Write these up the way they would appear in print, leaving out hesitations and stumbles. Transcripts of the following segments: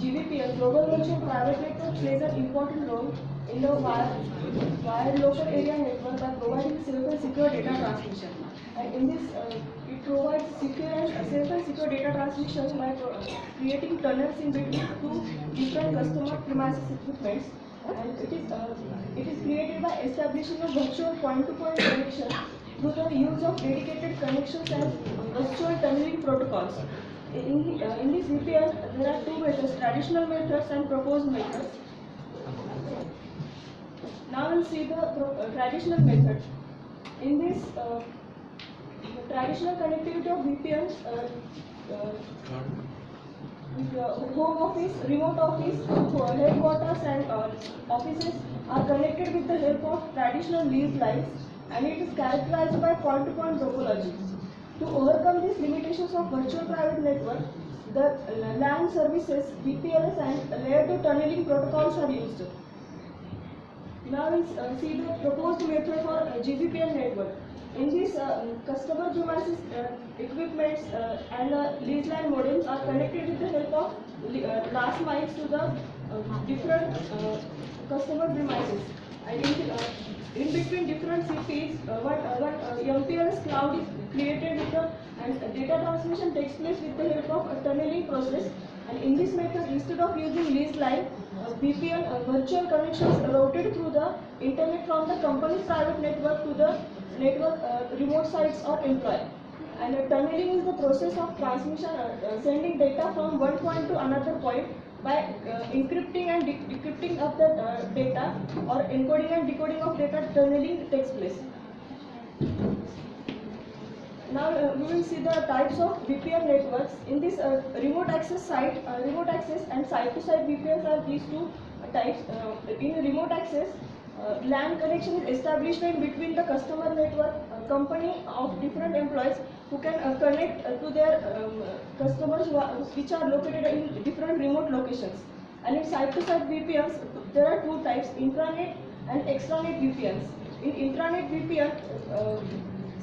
GVPN, Global Virtual Private Network, plays an important role in the wired local area network by providing safe and secure data transmission. And in this, it provides safe and secure data transmission by creating tunnels in between two different customer premises equipments. And it is created by establishing a virtual point-to-point connection through the use of dedicated connections and virtual tunneling protocols. In this VPN, there are two methods: traditional methods and proposed methods. Now we'll see the traditional method. In this traditional connectivity of VPNs, home office, remote office, headquarters and offices are connected with the help of traditional lease lines, and it is characterized by point-to-point topology. To overcome these limitations of virtual private network, the LAN services, VPLS and layer 2 tunneling protocols are used. Now we'll see the proposed method for GVPN network. In this, customer premises equipments and lease line modems are connected with the help of last miles to the different customer premises. And in between different CPs, one MPLS cloud is created with and data transmission takes place with the help of a tunneling process. And in this method, instead of using lease line, VPN virtual connections routed through the internet from the company's private network to the network remote sites or employee. And tunneling is the process of transmission, sending data from one point to another point by encrypting and decrypting of the data, or encoding and decoding of data. Tunneling takes place. Now we will see the types of VPN networks. In this remote access and site-to-site VPNs are these two types. In remote access, LAN connection is established in between the customer network company of different employees who can connect to their customers which are located in different remote locations. And in site-to-site VPNs, there are two types: intranet and extranet VPNs. In intranet VPN,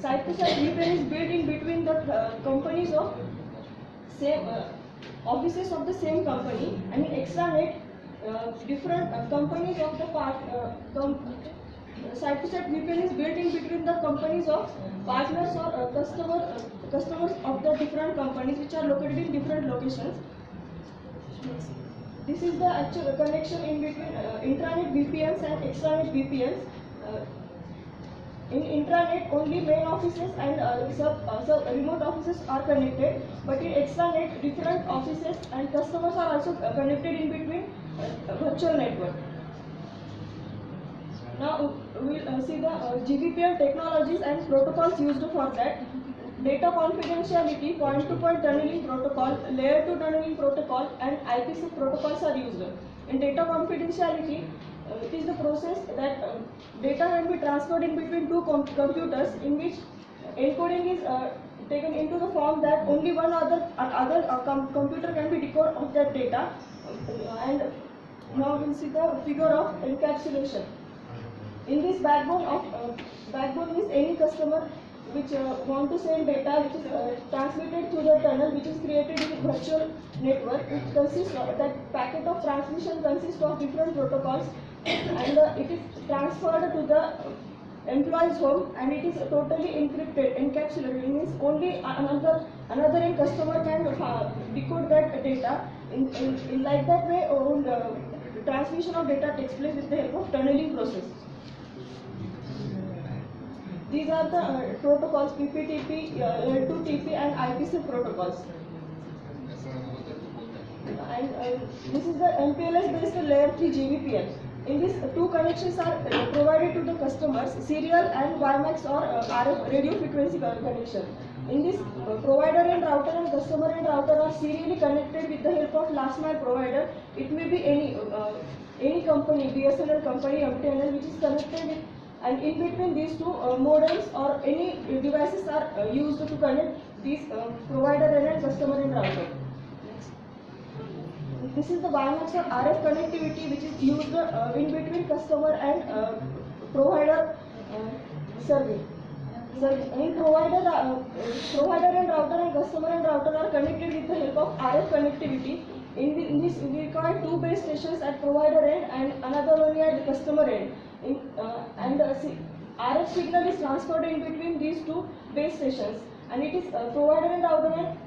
site-to-site VPN is built in between the companies of same offices of the same company, and in extranet, different companies of the site-to-site VPN is built in between the companies of partners or customers of the different companies which are located in different locations. This is the actual connection in between intranet VPNs and extranet VPNs. In intranet, only main offices and remote offices are connected, but in extranet, different offices and customers are also connected in between virtual network. Now we will see the GVPN technologies and protocols used for that. Data confidentiality, point-to-point tunneling protocol, layer 2 tunneling protocol, and IPsec protocols are used. In data confidentiality, it is the process that data can be transferred in between two computers, in which encoding is taken into the form that only one other computer can be decoded of that data. And now we will see the figure of encapsulation. In this backbone is any customer which want to send data which is transmitted through the tunnel which is created in virtual network. It consists of that packet of transmission consists of different protocols, and it is transferred to the employee's home, and it is totally encrypted, encapsulated. It means only another end customer can decode that data. In like that way, the transmission of data takes place with the help of tunneling process. These are the protocols: PPTP, L2TP, and IPsec protocols. And this is the MPLS-based layer 3 GVPN. In this, two connections are provided to the customers: serial and WiMAX or RF radio frequency connection. In this, provider and router and customer and router are serially connected with the help of last mile provider. It may be any company, BSNL company, MTNL, which is connected with. And in between these two modems or any devices are used to connect these provider and customer and router. This is the WiMAX or RF connectivity which is used in between customer and provider service. In provider and router and customer and router are connected with the help of RF connectivity. In this, we require two base stations at provider end and another one at the customer end. RF signal is transferred in between these two base stations, and it is provider and router end.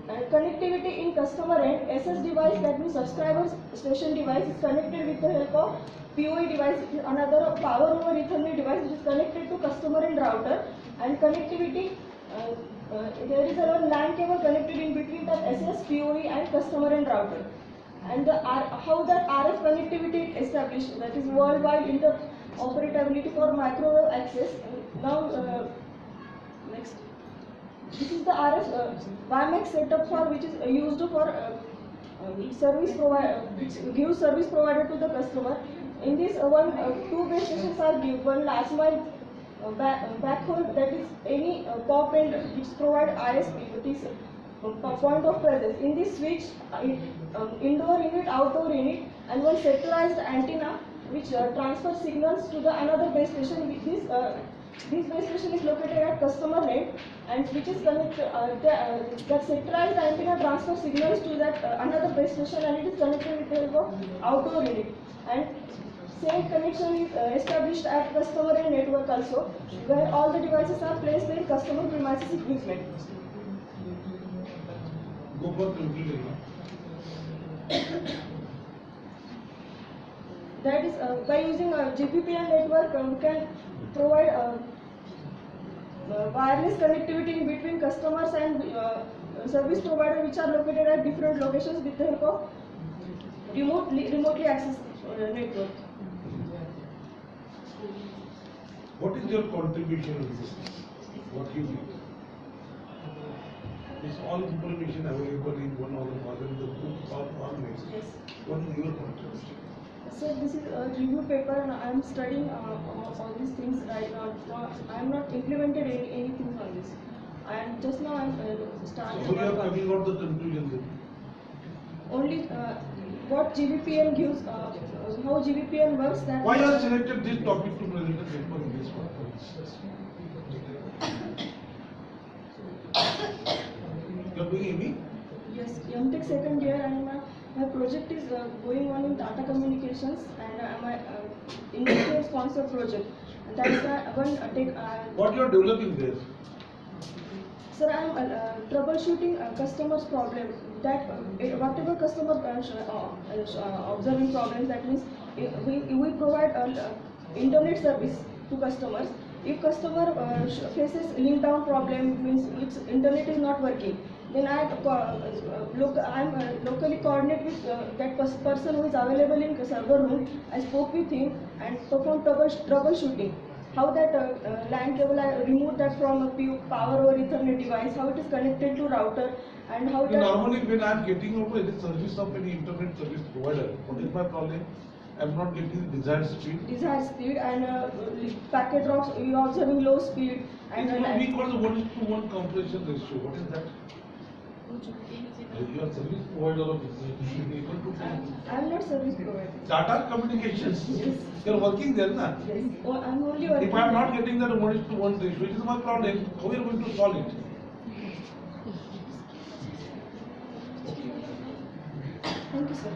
And connectivity in customer end, SS device, that means subscriber station device, is connected with the help of PoE device, another power over Ethernet device which is connected to customer and router. And connectivity, there is a LAN cable connected in between that SS, PoE and customer and router. And how that RF connectivity is established, that is worldwide interoperability for microwave access. Now, next. This is the RF WAMX setup for which is used for service provider, which gives service provider to the customer. In this, two base stations are given. One last mile backhaul, that is any pop end which provide ISP, this point of presence. In this switch, indoor unit, outdoor unit, and one sectorized antenna which transfers signals to the another base station. This base station is located at customer end, and which is connected. That sectorized antenna transfers signals to that another base station, and it is connected with the help of outdoor unit. And same connection is established at customer end network also, where all the devices are placed in customer premises equipment. Go for conclusion. That is, by using a GPPN network, we can provide wireless connectivity in between customers and service provider which are located at different locations with the help of remotely accessed network. What is your contribution in this? What you do? Is all information available in one or the book or online? Yes. What is your contribution? So this is a review paper, and I am studying all these things right now. I am not implemented anything on this. And just now I am starting. So you are coming out the conclusion then? Only what GBPN gives, how GBPN works. That why you have selected this topic to present a paper in this one? You are doing ME? Yes, MTech second year, and my project is going on in Tata Communications, and my industrial sponsor project. And that is one what you are developing there? Sir, I am troubleshooting customers' problem. That whatever customer observing problems, that means we provide internet service to customers. If customer faces link down problem, means its internet is not working, then I am locally coordinate with that person who is available in server room. I spoke with him and performed troubleshooting. How that LAN cable, I removed that from a power over Ethernet device, how it is connected to router, and how that... Normally when I am getting over any service of any internet service provider, what is my problem? I am not getting desired speed. Desired speed, and packet drops, you are observing low speed. And we call the 1:1 compression ratio. What is that? You are service provider of able to I am not service provider. Tata Communications. Yes. You are working there, na? Yes. Oh, I am only working. If I am not getting that 1:1 ratio, which is my problem, how are you going to solve it? Thank you, sir.